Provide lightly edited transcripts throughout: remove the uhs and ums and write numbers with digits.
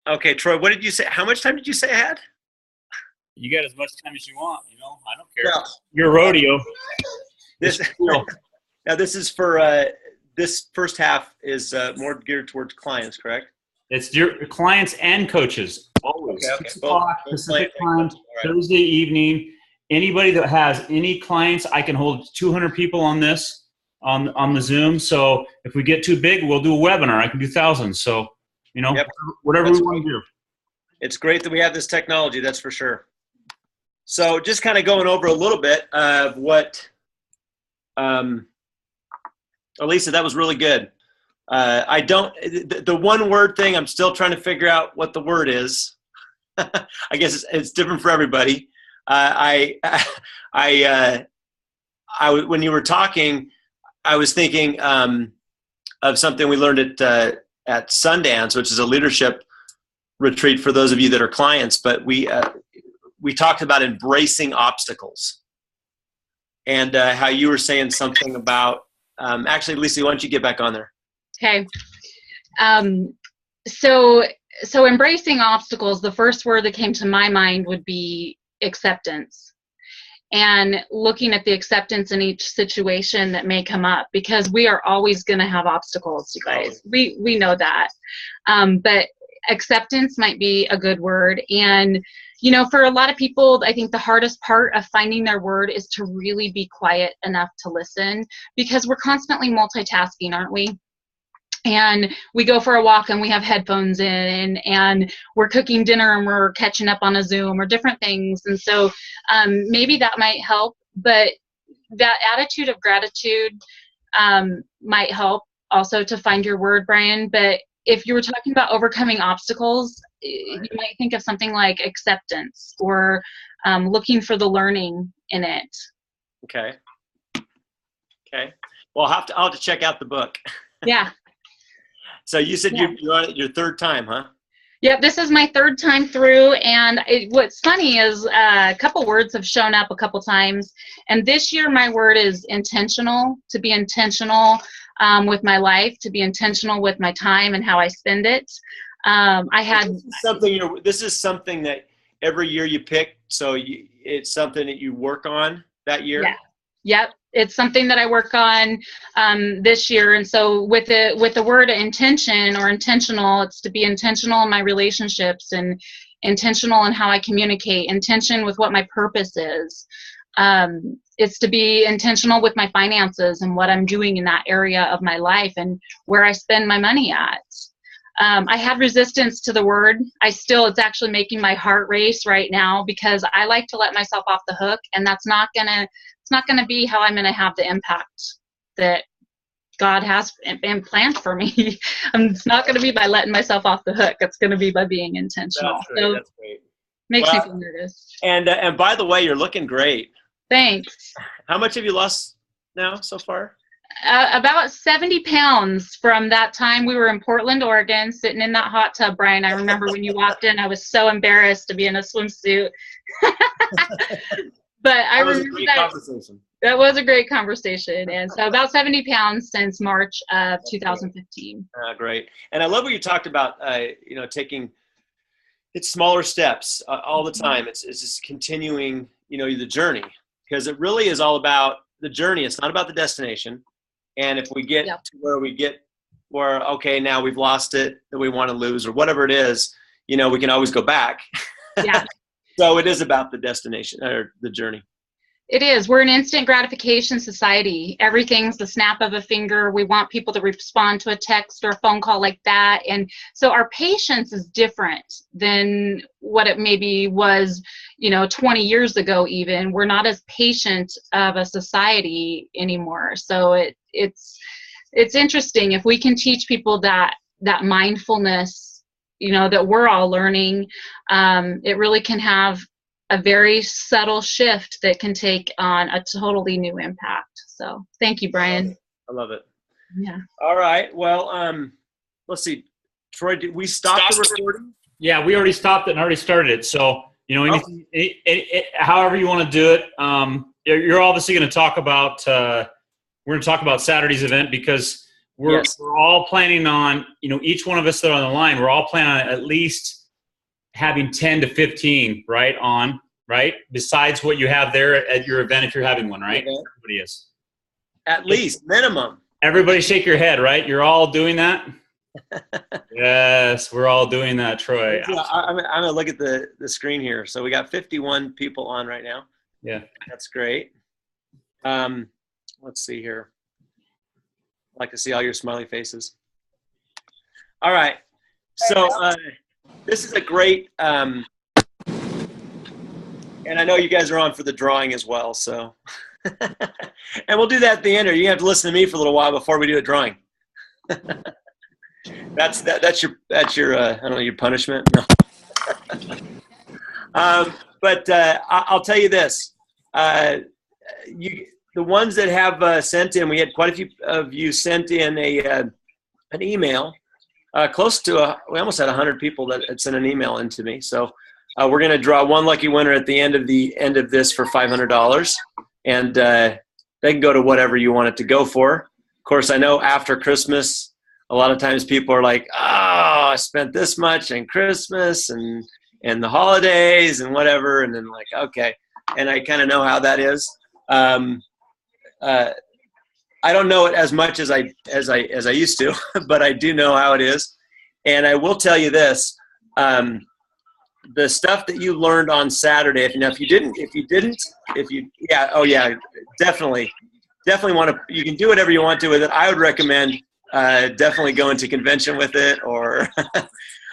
Okay, Troy, what did you say? How much time did you say I had? You got as much time as you want. I don't care. Yeah. Your rodeo. This now this is for this first half is more geared towards clients, correct? It's your clients and coaches. Always. Okay. 6 o'clock Pacific time, Thursday evening. Anybody that has any clients, I can hold 200 people on this on the Zoom. So if we get too big, we'll do a webinar. I can do thousands. So, whatever we want to do. It's great that we have this technology, that's for sure. So just kind of going over a little bit of what, Elisa, that was really good. The one word thing, I'm still trying to figure out what the word is. I guess it's different for everybody. When you were talking, I was thinking of something we learned at Sundance, which is a leadership retreat for those of you that are clients. But we talked about embracing obstacles, and how you were saying something about. Actually, Lisa, why don't you get back on there? Okay. So embracing obstacles, the first word that came to my mind would be acceptance, and looking at the acceptance in each situation that may come up, because we are always going to have obstacles, you guys. We know that. But acceptance might be a good word. And, for a lot of people, I think the hardest part of finding their word is to really be quiet enough to listen, because we're constantly multitasking, aren't we? And we go for a walk and we have headphones in, and we're cooking dinner and we're catching up on a Zoom or different things. And so maybe that might help, but that attitude of gratitude might help also to find your word, Brian. But if you were talking about overcoming obstacles, you might think of something like acceptance, or looking for the learning in it. Okay. Well, I'll have to check out the book. Yeah. So you said you're on it your third time, huh? Yep, this is my third time through, and what's funny is a couple words have shown up a couple times, and this year my word is intentional, to be intentional with my life, to be intentional with my time and how I spend it. This is something that every year you pick, so it's something that you work on that year? Yeah. Yep. It's something that I work on this year. And so with the word intention or intentional, it's to be intentional in my relationships, and intentional in how I communicate, intention with what my purpose is. It's to be intentional with my finances and what I'm doing in that area of my life and where I spend my money at. I had resistance to the word. It's actually making my heart race right now, because I like to let myself off the hook, and it's not gonna be how I'm gonna have the impact that God has planned for me. It's not gonna be by letting myself off the hook. It's gonna be by being intentional. That's great. Makes me feel nervous. And by the way, you're looking great. Thanks. How much have you lost now so far? About 70 pounds from that time we were in Portland, Oregon, sitting in that hot tub, Brian. I remember when you walked in, I was so embarrassed to be in a swimsuit. But I remember that was a great conversation. And so about 70 pounds since March of 2015. Great. And I love what you talked about, taking it's smaller steps all the time. It's just continuing, the journey, because it really is all about the journey. It's not about the destination. And if we get to where okay, now we've lost it that we want to lose, or whatever it is, we can always go back. Yeah. So it is about the destination or the journey. It is. We're an instant gratification society. Everything's the snap of a finger. We want people to respond to a text or a phone call like that. And so our patience is different than what it maybe was, 20 years ago even. We're not as patient of a society anymore. So it's interesting. If we can teach people that mindfulness, that we're all learning, it really can have a very subtle shift that can take on a totally new impact. So thank you, Brian. I love it. Yeah. All right. Well, let's see. Troy, did we stop the recording? Yeah, we already stopped it and already started it. So, anything, however you want to do it. You're obviously going to talk about, we're going to talk about Saturday's event, because we're all planning on, each one of us that are on the line, we're all planning on at least having 10 to 15, right? Besides what you have there at your event, if you're having one, right? Everybody is. At least, minimum. Everybody shake your head, right? You're all doing that? Yes, we're all doing that, Troy. I'm going to look at the screen here. So we got 51 people on right now. Yeah. That's great. Let's see here. I'd like to see all your smiley faces. All right. So this is a great, and I know you guys are on for the drawing as well. So, and we'll do that at the end, or you have to listen to me for a little while before we do a drawing. That's your I don't know, your punishment. No. But I'll tell you this: the ones that have sent in, we had quite a few of you sent in an email. Close to we almost had 100 people that had sent an email in to me. So we're going to draw one lucky winner at the end of this for $500, and they can go to whatever you want it to go for. Of course, I know after Christmas, a lot of times people are like, "Oh, I spent this much in Christmas and the holidays and whatever," and then like, okay, and I kind of know how that is. I don't know it as much as I used to, but I do know how it is. And I will tell you this: the stuff that you learned on Saturday. Definitely want to. You can do whatever you want to with it. I would recommend definitely going to convention with it, or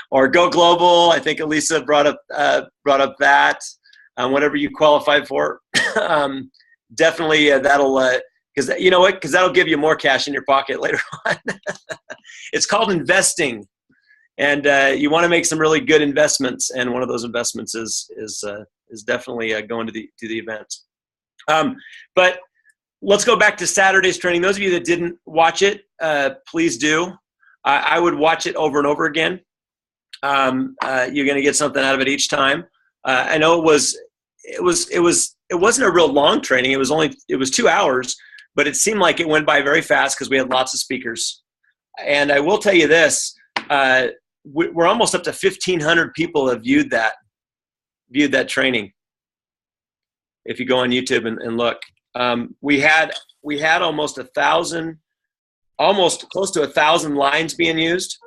or go global. I think Elisa brought up that. Whatever you qualified for, definitely that'll. Because you know what? Because that'll give you more cash in your pocket later on. It's called investing, and you want to make some really good investments. And one of those investments is definitely going to the event. But let's go back to Saturday's training. Those of you that didn't watch it, please do. I would watch it over and over again. You're going to get something out of it each time. I know it wasn't a real long training. It was 2 hours. But it seemed like it went by very fast because we had lots of speakers. And I will tell you this, we're almost up to 1,500 people have viewed that training. If you go on YouTube and look, we had almost 1,000, almost close to 1,000 lines being used.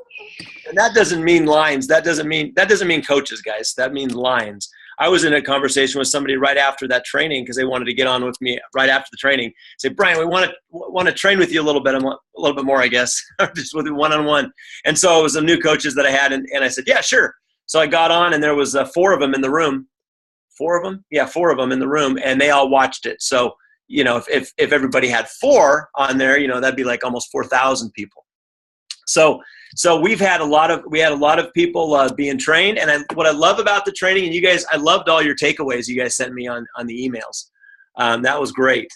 And that doesn't mean lines. That doesn't mean coaches, guys. That means lines. I was in a conversation with somebody right after that training because they wanted to get on with me right after the training. Say, Brian, we want to train with you a little bit more, I guess, just with one-on-one. And so it was some new coaches that I had, and I said, yeah, sure. So I got on, and there was 4 of them in the room. 4 of them? Yeah, 4 of them in the room, and they all watched it. So, if everybody had 4 on there, that'd be like almost 4,000 people. So we had a lot of people being trained, and what I love about the training, and you guys, I loved all your takeaways you guys sent me on the emails. That was great.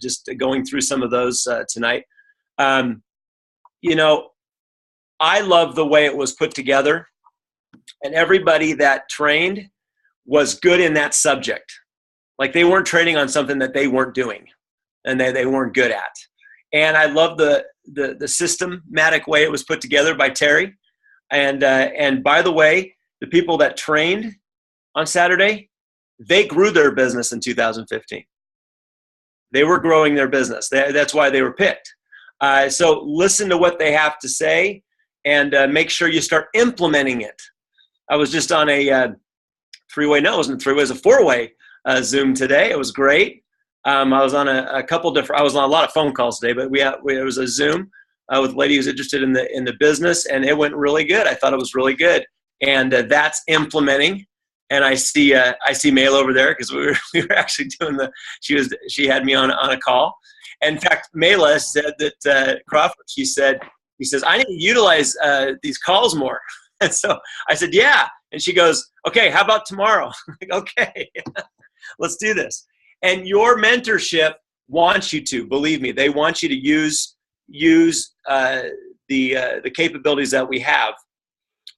Just going through some of those tonight. I love the way it was put together, and everybody that trained was good in that subject. Like they weren't training on something that they weren't doing, and they weren't good at. And I love the systematic way it was put together by Terry. And by the way, the people that trained on Saturday, they grew their business in 2015. They were growing their business. That's why they were picked. So listen to what they have to say, and make sure you start implementing it. I was just on a three-way, no, it wasn't a three-way, it was a 4-way Zoom today. It was great. I was on I was on a lot of phone calls today, but it was a Zoom with a lady who's interested in the business, and it went really good. I thought it was really good, and that's implementing. And I see Mail over there because we were actually doing she had me on a call. And in fact, Mayla said that Crawford, he says, I need to utilize these calls more. And so I said, yeah. And she goes, okay, how about tomorrow? I'm like, okay, let's do this. And your mentorship wants you to, believe me, they want you to use the capabilities that we have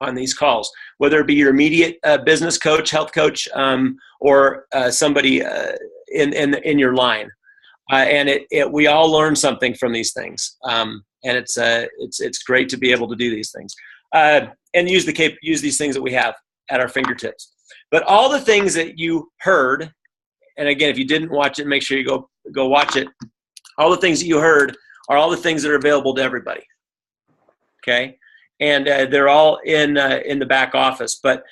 on these calls, whether it be your immediate business coach, health coach, or somebody in your line. And we all learn something from these things. And it's great to be able to do these things and use these things that we have at our fingertips. But all the things that you heard, and again, if you didn't watch it, make sure you go watch it. All the things that you heard are all the things that are available to everybody. Okay, and they're all in the back office. But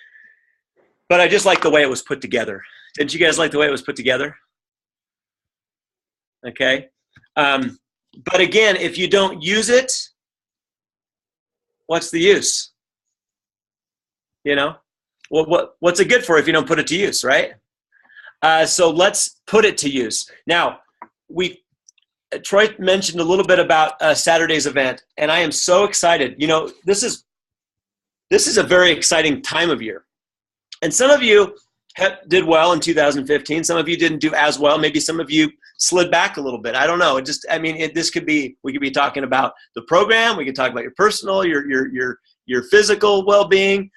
I just like the way it was put together. Didn't you guys like the way it was put together? Okay. But again, if you don't use it, what's the use? You know, what's it good for if you don't put it to use, right? So let's put it to use. Now, Troy mentioned a little bit about Saturday's event, and I am so excited. You know, this is a very exciting time of year. And some of you did well in 2015. Some of you didn't do as well. Maybe some of you slid back a little bit. I don't know. We could be talking about the program. We could talk about your personal, your physical well-being,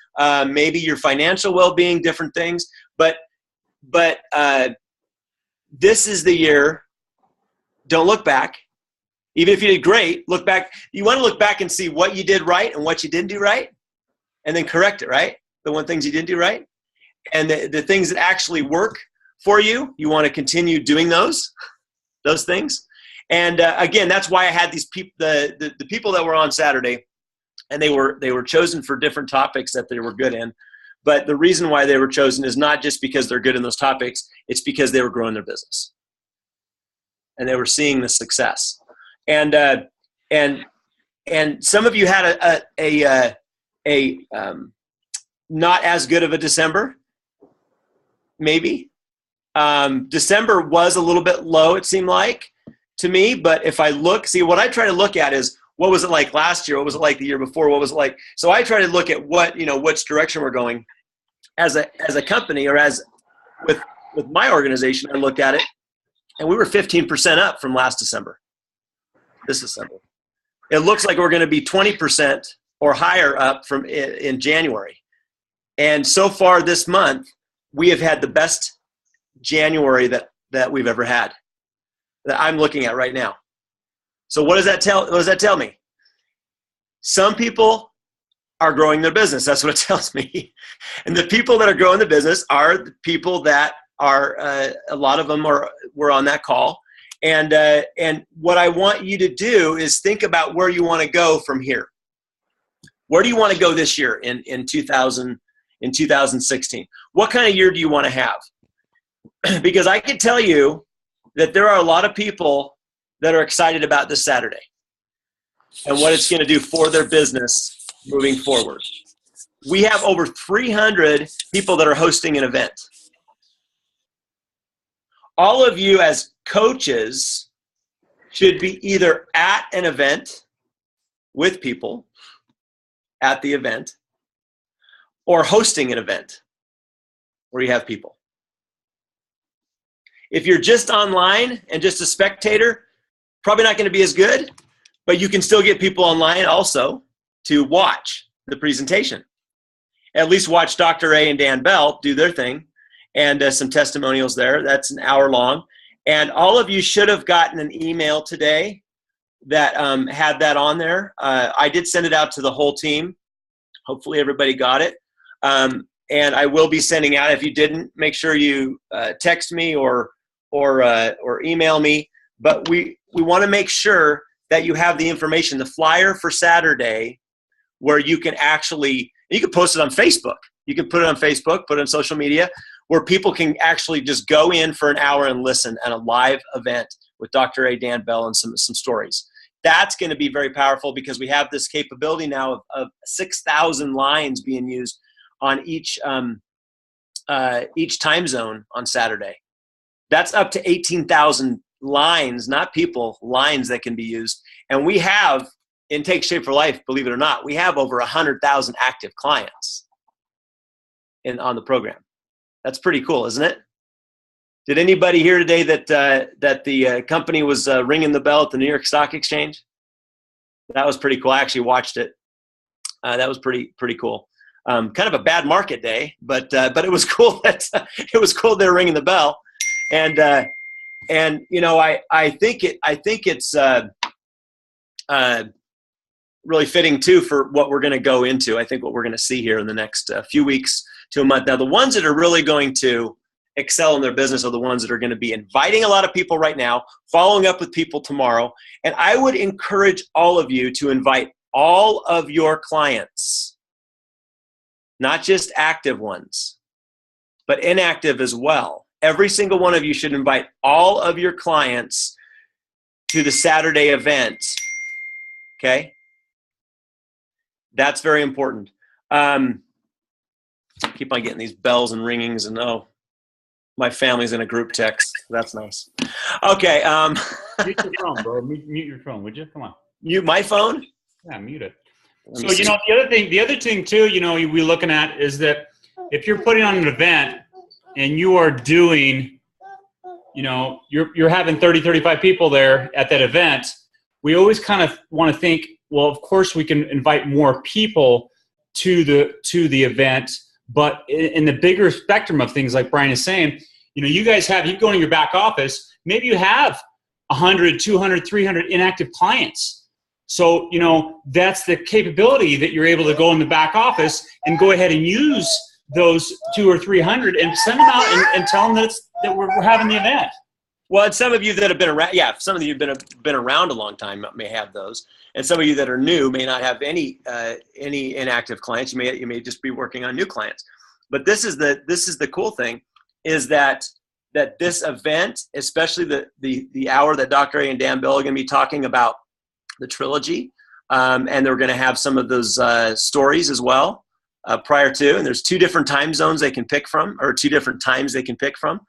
maybe your financial well-being, different things. But this is the year. Don't look back. Even if you did great, look back. You want to look back and see what you did right and what you didn't do right, and then correct it, right? The things you didn't do right. And the things that actually work for you, you want to continue doing those things. And again, that's why I had these people, the people that were on Saturday, and they were chosen for different topics that they were good in. But the reason why they were chosen is not just because they're good in those topics. It's because they were growing their business, and they were seeing the success. And some of you had a not as good of a December. Maybe. December was a little bit low, it seemed like to me. But if I what I try to look at is, what was it like last year? What was it like the year before? What was it like? So I try to look at which direction we're going as a company, or as with my organization. I looked at it, and we were 15% up from last December. This December. It looks like we're going to be 20% or higher up from in January. And so far this month, we have had the best January that we've ever had, that I'm looking at right now. So what does that tell me? Some people are growing their business. That's what it tells me. And the people that are growing the business are the people that are, a lot of them were on that call. And what I want you to do is think about where you want to go from here. Where do you want to go this year in 2016? What kind of year do you want to have? Because I can tell you that there are a lot of people that are excited about this Saturday and what it's going to do for their business moving forward. We have over 300 people that are hosting an event. All of you as coaches should be either at an event with people at the event, or hosting an event where you have people. If you're just online and just a spectator, probably not going to be as good, but you can still get people online also to watch the presentation. At least watch Dr. A and Dan Bell do their thing, and some testimonials there. That's an hour long. And all of you should have gotten an email today that had that on there. I did send it out to the whole team. Hopefully everybody got it. And I will be sending out. If you didn't, make sure you text me or email me. But we want to make sure that you have the information, the flyer for Saturday, where you can post it on Facebook. You can put it on Facebook, put it on social media, where people can actually just go in for an hour and listen at a live event with Dr. A. Dan Bell and some stories. That's going to be very powerful, because we have this capability now of 6,000 lines being used on each time zone on Saturday. That's up to 18,000 lines, not people, lines that can be used. And we have, in Take Shape for Life, believe it or not, we have over 100,000 active clients on the program. That's pretty cool, isn't it? Did anybody hear today that the company was ringing the bell at the New York Stock Exchange? That was pretty cool. I actually watched it. That was pretty cool. Kind of a bad market day, but it was cool that it was cool they were ringing the bell. And And I think it's really fitting too for what we're going to go into. I think what we're going to see here in the next few weeks to a month. Now, the ones that are really going to excel in their business are the ones that are going to be inviting a lot of people right now, following up with people tomorrow. And I would encourage all of you to invite all of your clients, not just active ones, but inactive as well. Every single one of you should invite all of your clients to the Saturday event. Okay? That's very important. Keep on getting these bells and ringings, and my family's in a group text. That's nice. Okay. Mute your phone, bro. Mute your phone, would you? Come on. Mute my phone? Yeah, mute it. So, the other thing too, we're looking at is that if you're putting on an event and you are doing, you're having 30, 35 people there at that event, we always kind of want to think, well, of course we can invite more people to the event, but in the bigger spectrum of things, like Brian is saying, you guys you go in your back office, maybe you have 100, 200, 300 inactive clients. So, that's the capability that you're able to go in the back office and go ahead and use those 200 or 300 and send them out and tell them that we're having the event. Well, and some of you that have been around, some of you have been around a long time may have those, and some of you that are new may not have any inactive clients. You may just be working on new clients. But this is the cool thing, is that this event, especially the hour that Dr. A and Dan Bill are going to be talking about the trilogy, and they're going to have some of those stories as well prior to. And there's 2 different time zones they can pick from, or 2 different times they can pick from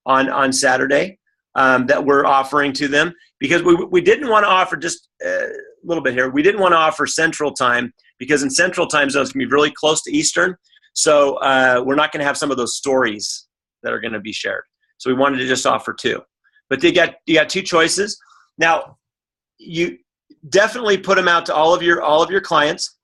on Saturday. That we're offering to them, because we didn't want to offer, just a little bit here, we didn't want to offer Central Time, because in Central Time zones can be really close to Eastern. So we're not going to have some of those stories that are going to be shared. So we wanted to just offer 2. But you got 2 choices. Now, you definitely put them out to all of your clients.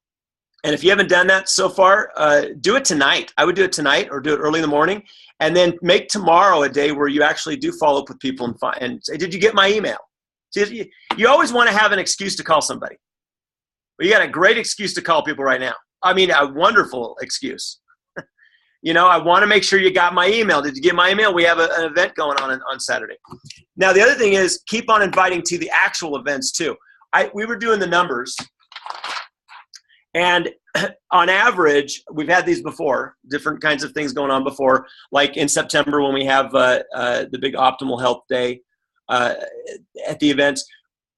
And if you haven't done that so far, do it tonight. I would do it tonight, or do it early in the morning. And then make tomorrow a day where you actually do follow up with people and say, did you get my email? See, you always want to have an excuse to call somebody. Well, you got a great excuse to call people right now. I mean, a wonderful excuse. I want to make sure you got my email. Did you get my email? We have an event going on Saturday. Now, the other thing is, keep on inviting to the actual events too. We were doing the numbers. And on average, we've had these before, different kinds of things going on before, like in September when we have the big Optimal Health Day at the events.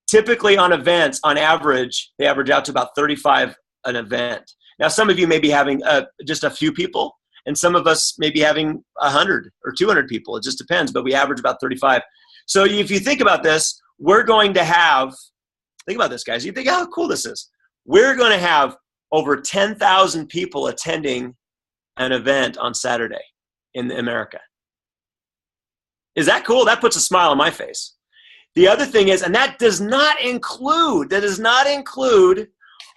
Typically on events, on average, they average out to about 35 an event. Now, some of you may be having just a few people, and some of us may be having 100 or 200 people. It just depends, but we average about 35. So if you think about this, we're going to have, think about this, guys. You think how cool this is. We're going to have over 10,000 people attending an event on Saturday in America. Is that cool? That puts a smile on my face. The other thing is, and that does not include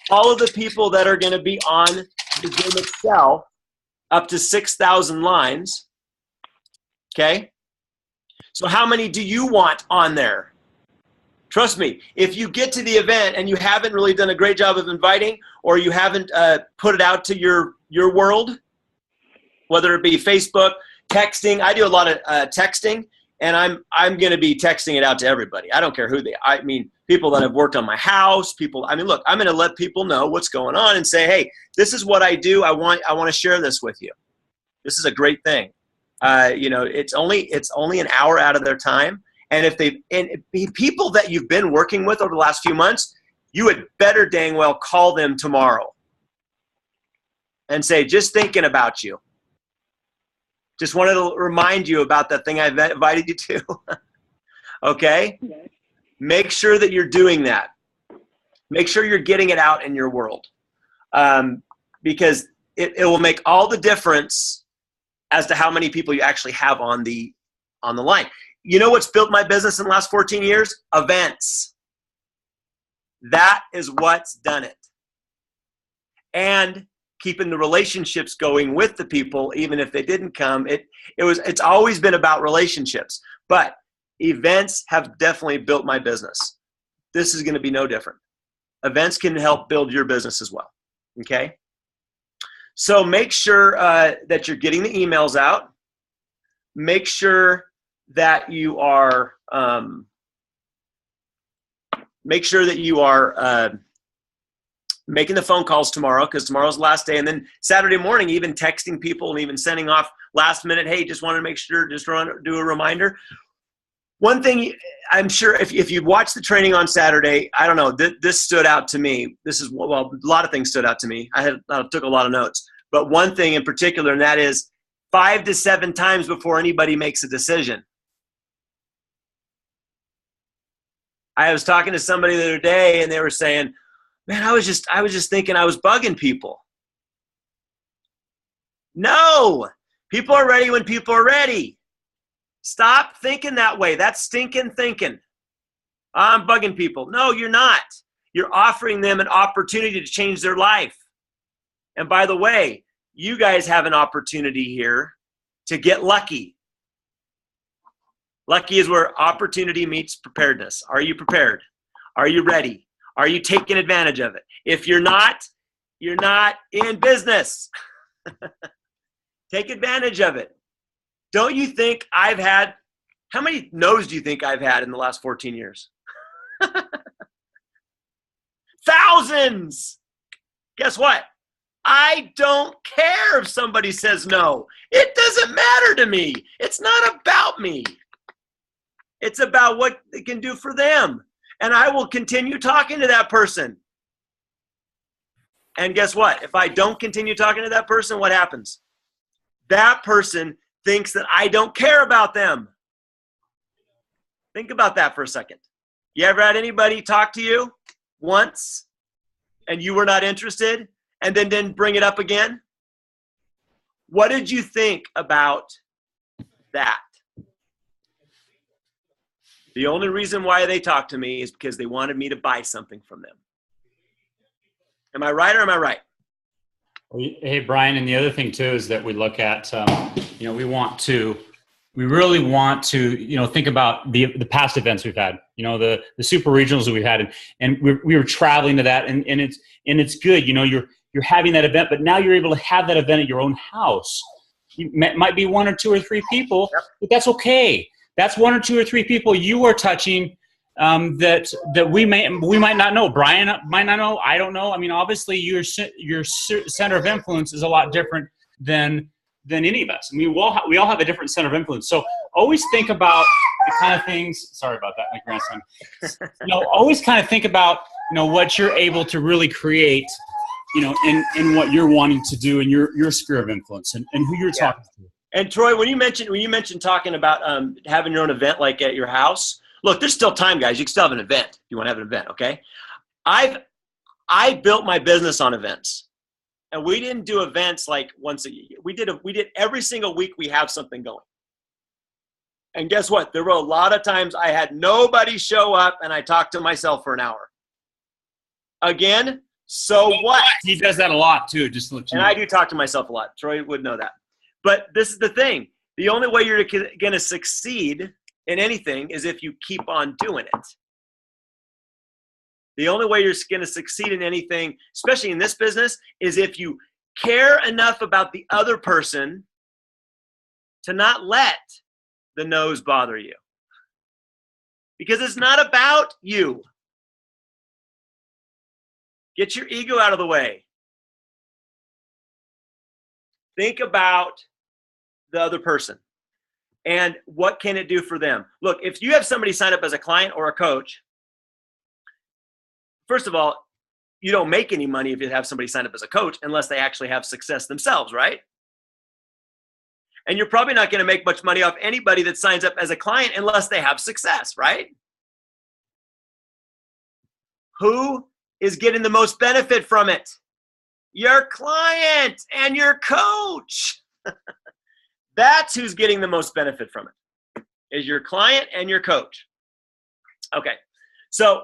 all of the people that are going to be on the Zoom itself, up to 6,000 lines. Okay? So how many do you want on there? Trust me, if you get to the event and you haven't really done a great job of inviting, or you haven't put it out to your world, whether it be Facebook, texting. I do a lot of texting, and I'm going to be texting it out to everybody. I don't care who I mean, people that have worked on my house, look, I'm going to let people know what's going on and say, hey, this is what I do. I want to share this with you. This is a great thing. It's only an hour out of their time. And if people that you've been working with over the last few months, you had better dang well call them tomorrow and say, just thinking about you. Just wanted to remind you about that thing I invited you to. Okay? Make sure that you're doing that. Make sure you're getting it out in your world. Because it will make all the difference as to how many people you actually have on the line. You know what's built my business in the last 14 years? Events. That is what's done it. And keeping the relationships going with the people, even if they didn't come. It's always been about relationships. But Events have definitely built my business. This is going to be no different. Events can help build your business as well. Okay? So make sure that you're getting the emails out. Make sure that you are making the phone calls tomorrow, because tomorrow's the last day. And then Saturday morning, even texting people and even sending off last minute, hey, just want to make sure, just do a reminder. One thing, I'm sure if you watch the training on Saturday, I don't know, this stood out to me. Well, a lot of things stood out to me. I took a lot of notes. But one thing in particular, and that is 5 to 7 times before anybody makes a decision. I was talking to somebody the other day, and they were saying, man, I was just thinking I was bugging people. No, people are ready when people are ready. Stop thinking that way. That's stinking thinking. I'm bugging people. No, you're not. You're offering them an opportunity to change their life. And by the way, you guys have an opportunity here to get lucky. Lucky is where opportunity meets preparedness. Are you prepared? Are you ready? Are you taking advantage of it? If you're not in business. Take advantage of it. Don't you think how many no's do you think I've had in the last 14 years? Thousands. Guess what? I don't care if somebody says no. It doesn't matter to me. It's not about me. It's about what it can do for them. And I will continue talking to that person. And guess what? If I don't continue talking to that person, what happens? That person thinks that I don't care about them. Think about that for a second. You ever had anybody talk to you once and you were not interested and then didn't bring it up again? What did you think about that? The only reason why they talked to me is because they wanted me to buy something from them. Am I right or am I right? Hey, Brian, and the other thing too is that we look at, we really want to, think about the past events we've had, the super regionals that we've had, and we were traveling to that, and it's good, you're having that event, but now you're able to have that event at your own house. It might be 1 or 2 or 3 people, yep. But that's okay. That's 1 or 2 or 3 people you are touching that we might not know. Brian might not know. I don't know. I mean, obviously, your center of influence is a lot different than any of us. I mean, we all have a different center of influence. So always think about the kind of things. Sorry about that, my grandson. Always kind of think about what you're able to really create. In what you're wanting to do in your sphere of influence and who you're talking to. And Troy, when you mentioned talking about having your own event like at your house, look, there's still time, guys. You can still have an event if you want to have an event, okay? I built my business on events. And we didn't do events like once a year. We did every single week we have something going. And guess what? There were a lot of times I had nobody show up and I talked to myself for an hour. Again, so what? He does that a lot too, just to let you know. And I do talk to myself a lot. Troy would know that. But this is the thing. The only way you're going to succeed in anything is if you keep on doing it. The only way you're going to succeed in anything, especially in this business, is if you care enough about the other person to not let the no's bother you. Because it's not about you. Get your ego out of the way. Think about the other person and what can it do for them. Look, if you have somebody sign up as a client or a coach, first of all, you don't make any money if you have somebody sign up as a coach unless they actually have success themselves, right? And you're probably not going to make much money off anybody that signs up as a client unless they have success, right? Who is getting the most benefit from it? Your client and your coach. That's who's getting the most benefit from it, is your client and your coach. Okay, so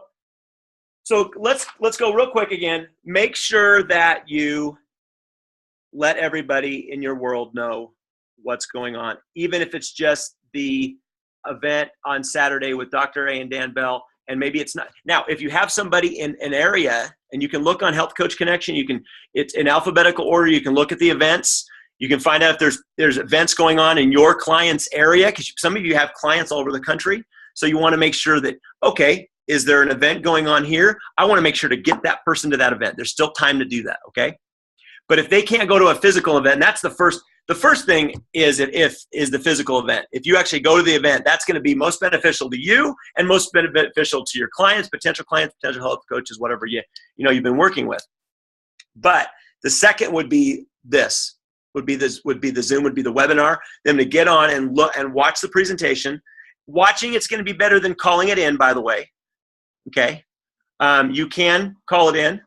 let's go real quick again. Make sure that you let everybody in your world know what's going on, even if it's just the event on Saturday with Dr. A and Dan Bell, and maybe it's not. Now, if you have somebody in an area, and you can look on Health Coach Connection, it's in alphabetical order. You can look at the events. You can find out if there's events going on in your client's area, because some of you have clients all over the country. So you want to make sure that, okay, is there an event going on here? I want to make sure to get that person to that event. There's still time to do that, okay? But if they can't go to a physical event, that's the first thing is the physical event. If you actually go to the event, that's going to be most beneficial to you and most beneficial to your clients, potential health coaches, whatever you've been working with. But the second would be the Zoom, would be the webinar, them to get on and look and watch the presentation. Watching it's going to be better than calling it in, by the way. Okay. You can call it in.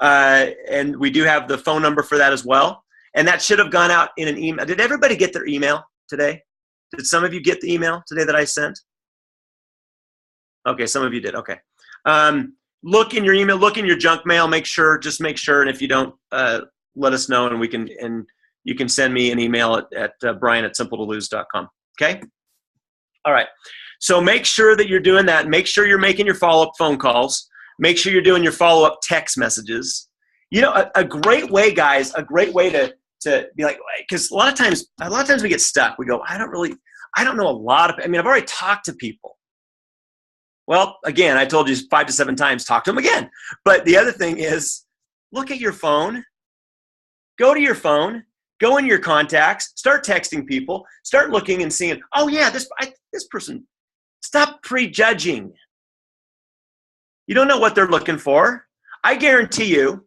And we do have the phone number for that as well. And that should have gone out in an email. Did everybody get their email today? Did some of you get the email today that I sent? Okay, some of you did. Okay. Look in your email, look in your junk mail, just make sure. And if you don't, let us know, and you can send me an email at brian@simpletolose.com. Okay? All right. So make sure that you're doing that. Make sure you're making your follow-up phone calls. Make sure you're doing your follow-up text messages. A great way, guys, to be like, because a lot of times we get stuck. We go, I don't know a lot of, I've already talked to people. Well, again, I told you 5 to 7 times, talk to them again. But the other thing is, look at your phone. Go to your phone. Go in your contacts. Start texting people. Start looking and seeing, oh, yeah, this person. Stop prejudging. You don't know what they're looking for. I guarantee you,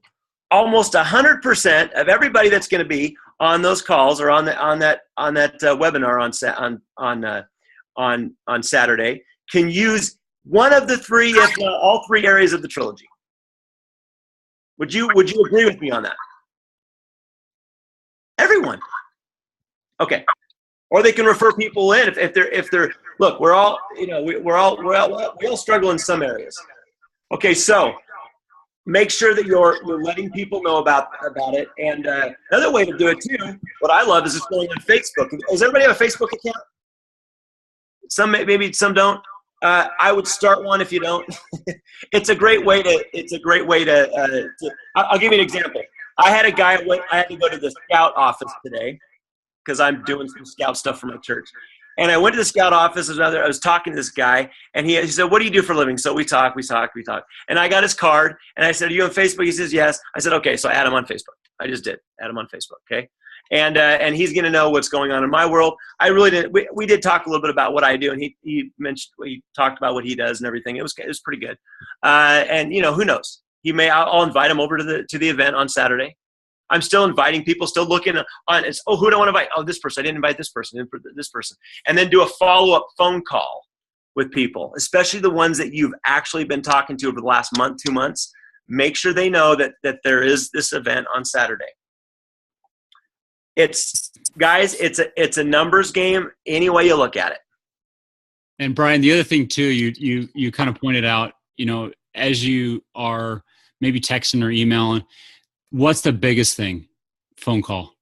almost 100% of everybody that's going to be on those calls or on that webinar on Saturday can use one of the 3, if not all 3 areas of the trilogy. Would you agree with me on that? Everyone. Okay. Or they can refer people in if they're look, we're all we all struggle in some areas. Okay, so make sure that you're letting people know about it. And another way to do it too, what I love is just going on Facebook. Does everybody have a Facebook account? Some maybe some don't. I would start one if you don't. It's a great way to. I'll give you an example. I had a guy. I had to go to the Scout office today because I'm doing some Scout stuff for my church. And I went to the Scout office. I was talking to this guy, and he said, "What do you do for a living?" So we talk. And I got his card, and I said, "Are you on Facebook?" He says, "Yes." I said, "Okay." So I add him on Facebook. I just did add him on Facebook. Okay. And he's going to know what's going on in my world. I really didn't. We did talk a little bit about what I do, and he talked about what he does and everything. It was pretty good. And who knows? I'll invite him over to the event on Saturday. I'm still inviting people, still looking on. Who do I want to invite? Oh, this person. I didn't invite this person. This person. And then do a follow-up phone call with people, especially the ones that you've actually been talking to over the last month, 2 months. Make sure they know that there is this event on Saturday. It's a numbers game any way you look at it. And Brian, the other thing too, you kind of pointed out, as you are maybe texting or emailing, what's the biggest thing? Phone call.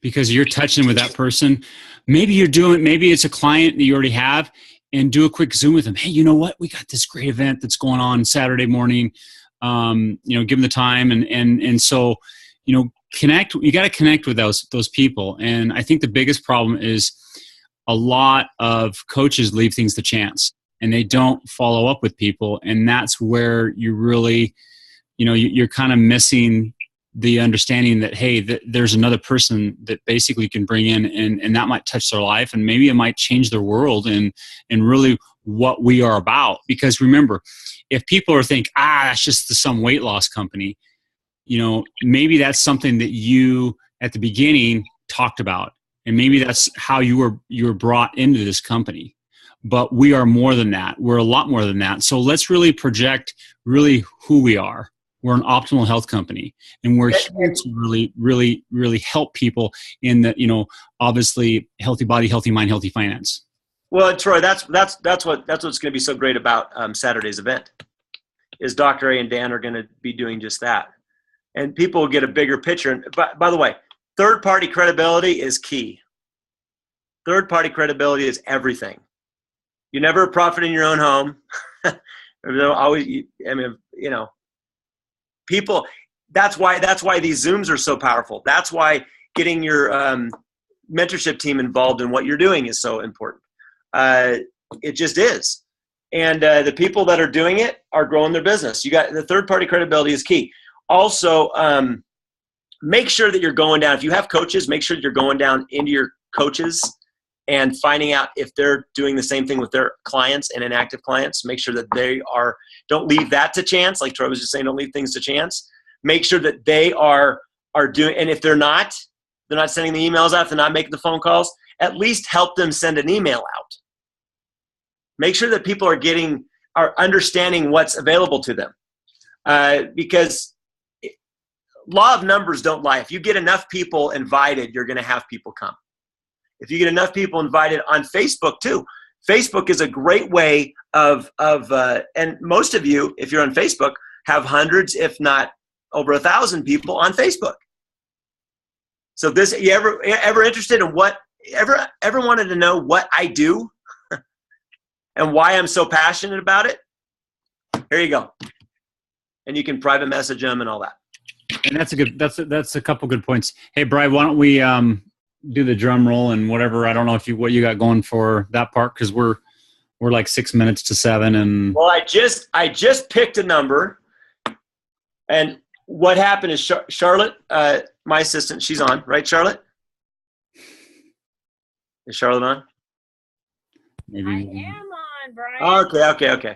Because you're touching with that person. Maybe it's a client that you already have, and do a quick Zoom with them. Hey, you know what? We got this great event that's going on Saturday morning. Give them the time. And so, connect. You got to connect with those people. And I think the biggest problem is a lot of coaches leave things to chance, and they don't follow up with people. And that's where you really, you're kind of missing the understanding that, hey, there's another person that basically can bring in, and that might touch their life, and maybe it might change their world and really what we are about. Because remember, if people are thinking, that's just some weight loss company, maybe that's something that you at the beginning talked about, and maybe that's how you were brought into this company. But we are more than that. We're a lot more than that. So let's really project really who we are. We're an optimal health company, and we're here to really, really, really help people in the, obviously healthy body, healthy mind, healthy finance. Well, Troy, that's what's going to be so great about Saturday's event is Dr. A and Dan are going to be doing just that. And people will get a bigger picture. And by the way, third-party credibility is key. Third-party credibility is everything. You're never a prophet in your own home. Always, I mean, you know, people. That's why these Zooms are so powerful. That's why getting your mentorship team involved in what you're doing is so important. It just is. And the people that are doing it are growing their business. You got the third-party credibility is key. Also, make sure that you're going down. If you have coaches, make sure that you're going down into your coaches and finding out if they're doing the same thing with their clients and inactive clients. Make sure that they are. Don't leave that to chance. Like Troy was just saying, don't leave things to chance. Make sure that they are doing. And if they're not sending the emails out, if they're not making the phone calls, at least help them send an email out. Make sure that people are understanding what's available to them, because law of numbers don't lie. If you get enough people invited, you're going to have people come. If you get enough people invited on Facebook too, Facebook is a great way of and most of you, if you're on Facebook, have hundreds, if not over 1,000 people on Facebook. So this, you ever interested in ever wanted to know what I do and why I'm so passionate about it? Here you go. And you can private message them and all that. And that's a couple good points. Hey, Brian, why don't we do the drum roll and whatever? I don't know what you got going for that part, because we're like 6 minutes to 7. And well, I just picked a number, and what happened is Charlotte, my assistant, she's on, right, Charlotte? Is Charlotte on? Maybe. I am on, Brian. Okay.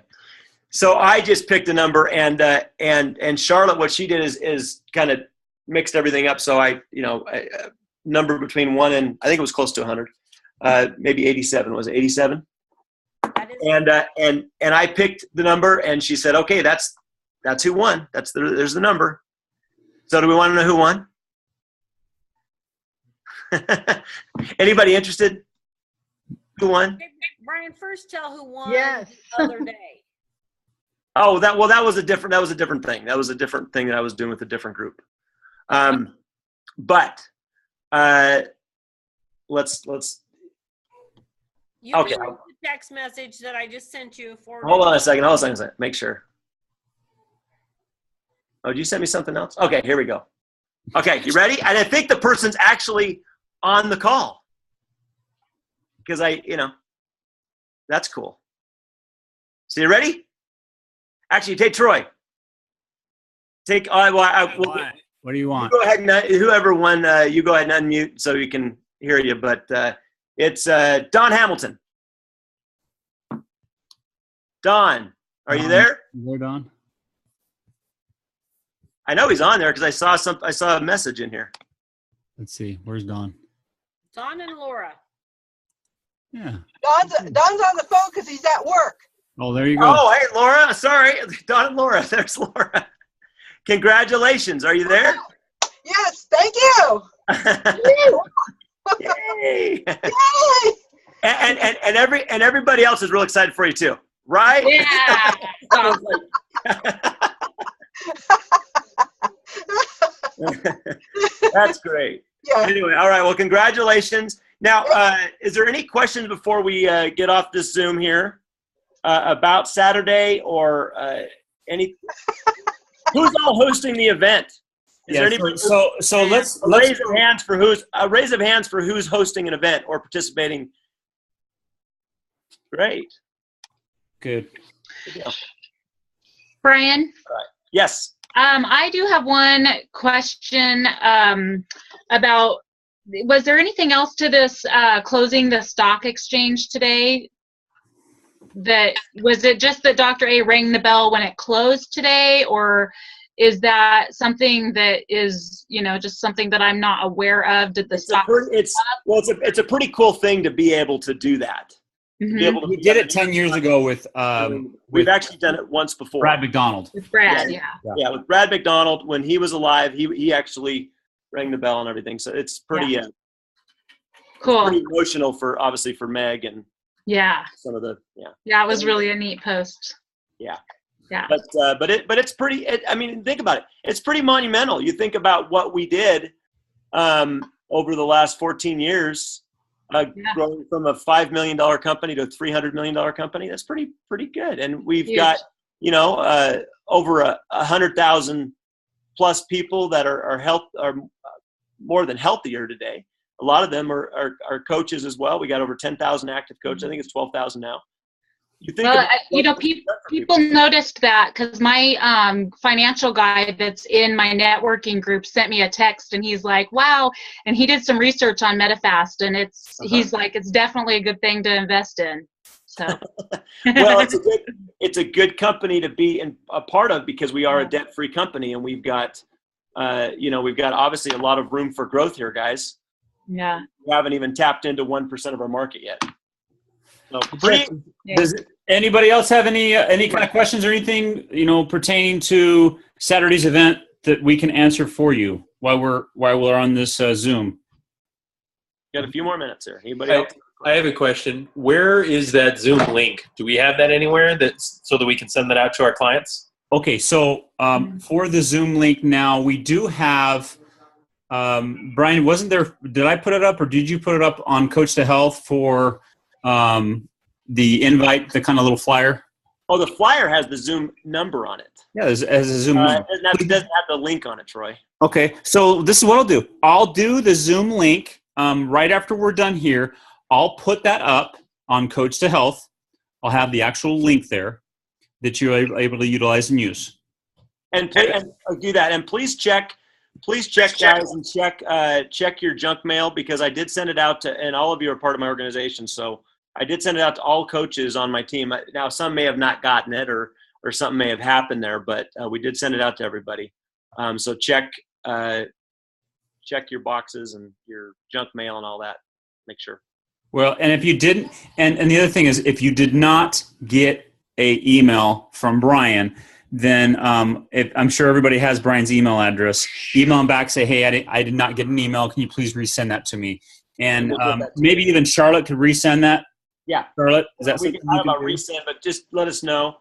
So I just picked a number, and Charlotte, what she did is kind of mixed everything up. So a number between 1 and I think it was close to 100, maybe 87. Was it 87? And I picked the number, and she said, okay, that's who won. There's the number. So do we want to know who won? Anybody interested? Who won? Brian, first tell who won. Yes. The other day. Oh, that was a different thing. That was a different thing that I was doing with a different group. But let's. You Okay. can read the text message that I just sent you. Hold on a second. Make sure. Oh, did you send me something else? Okay, here we go. Okay, you ready? And I think the person's actually on the call. Because that's cool. So you ready? Actually, take Troy. What do you want? Go ahead and whoever won, you go ahead and unmute so we can hear you. But it's Don Hamilton. Don, are you there? Where, Don? I know he's on there because I saw a message in here. Let's see. Where's Don? Don and Laura. Yeah. Don's on the phone because he's at work. Oh, there you go. Oh, hey, Laura. Sorry. Don and Laura. There's Laura. Congratulations. Are you there? Yes, thank you. Yay. Yay! And everybody else is real excited for you too, right? Yeah. That's great. Yeah. Anyway, all right. Well, congratulations. Now, is there any questions before we get off this Zoom here about Saturday or any? Who's all hosting the event? Is there anybody? So let's raise of hands for who's hosting an event or participating. Great. Good. Brian? Yes. I do have one question about, was there anything else to this closing the stock exchange today? Was it just that Dr. A rang the bell when it closed today, or is that something that is, just something that I'm not aware of? Did the stock? It's a pretty cool thing to be able to do that. Mm-hmm. We did it 10 years ago with we've actually done it once before. Brad McDonald. With Brad, yeah, with Brad McDonald when he was alive, he actually rang the bell and everything. So it's pretty cool. Pretty emotional for Meg and some of the it was really a neat post. Yeah. But it's pretty. Think about it. It's pretty monumental. You think about what we did over the last 14 years. growing from a $5 million company to a $300 million company. That's pretty good. And we've Huge. got, over 100,000 plus people that are more than healthier today. A lot of them are coaches as well. We got over 10,000 active coaches. I think it's 12,000 now. You think Well, people noticed that because my financial guy that's in my networking group sent me a text, and he's like, "Wow!" And he did some research on MetaFast, and he's like, "It's definitely a good thing to invest in." So, well, it's a good company to be a part of because we are a debt-free company, and we've got obviously a lot of room for growth here, guys. yeah. We haven't even tapped into 1% of our market yet. So Does anybody else have any kind of questions or anything pertaining to Saturday's event that we can answer for you while we're on this Zoom? Got a few more minutes here. Anybody else? I have a question. Where is that Zoom link? Do we have that anywhere so that we can send that out to our clients? Okay, so for the Zoom link now, we do have Brian. Wasn't there? Did I put it up, or did you put it up on Coach to Health for the invite, the kind of little flyer? Oh, the flyer has the Zoom number on it. Yeah, as a Zoom number. It doesn't have the link on it, Troy. Okay, so this is what I'll do. I'll do the Zoom link right after we're done here. I'll put that up on Coach to Health. I'll have the actual link there that you're able to utilize and use. And do that. And please check, guys, and check your junk mail, because I did send it out to, and all of you are part of my organization. So I did send it out to all coaches on my team. Now, some may have not gotten it, or something may have happened there, but we did send it out to everybody. So check your boxes and your junk mail and all that. Make sure. Well, and if you didn't, and the other thing is, if you did not get a email from Brian, then I'm sure everybody has Brian's email address. Email him back, say, hey, I did not get an email. Can you please resend that to me? And maybe even Charlotte could resend that. Yeah. Charlotte, is that something you can do? Resend, but just let us know.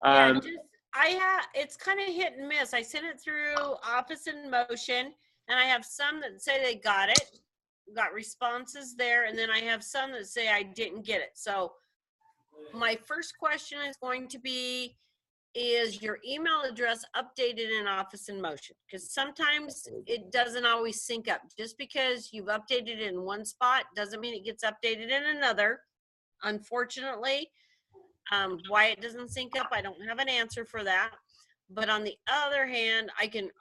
It's kind of hit and miss. I sent it through Office in Motion, and I have some that say they got responses there, and then I have some that say I didn't get it. So my first question is going to be, is your email address updated in Office in Motion? Because sometimes it doesn't always sync up. Just because you've updated it in one spot doesn't mean it gets updated in another. Unfortunately, why it doesn't sync up, I don't have an answer for that. But on the other hand, I can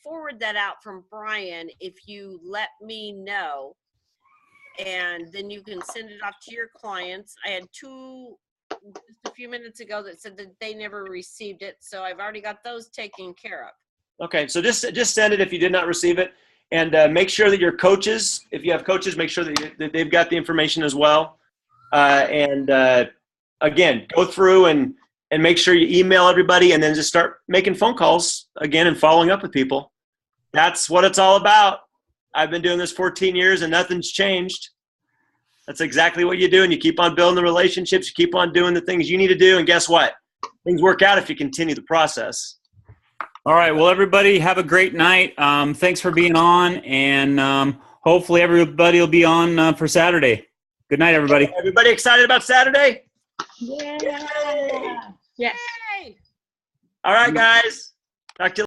forward that out from Brian if you let me know, and then you can send it off to your clients. I had two just a few minutes ago that said that they never received it, so I've already got those taken care of. Okay, so just send it if you did not receive it, and make sure that your coaches, if you have coaches, make sure that they've got the information as well. Again, go through and make sure you email everybody, and then just start making phone calls again and following up with people. That's what it's all about. I've been doing this 14 years and nothing's changed. That's exactly what you do, and you keep on building the relationships. You keep on doing the things you need to do, and guess what? Things work out if you continue the process. All right. Well, everybody, have a great night. Thanks for being on, and hopefully everybody will be on for Saturday. Good night, everybody. Everybody excited about Saturday? Yeah. Yes. Yay! All right, guys. Talk to you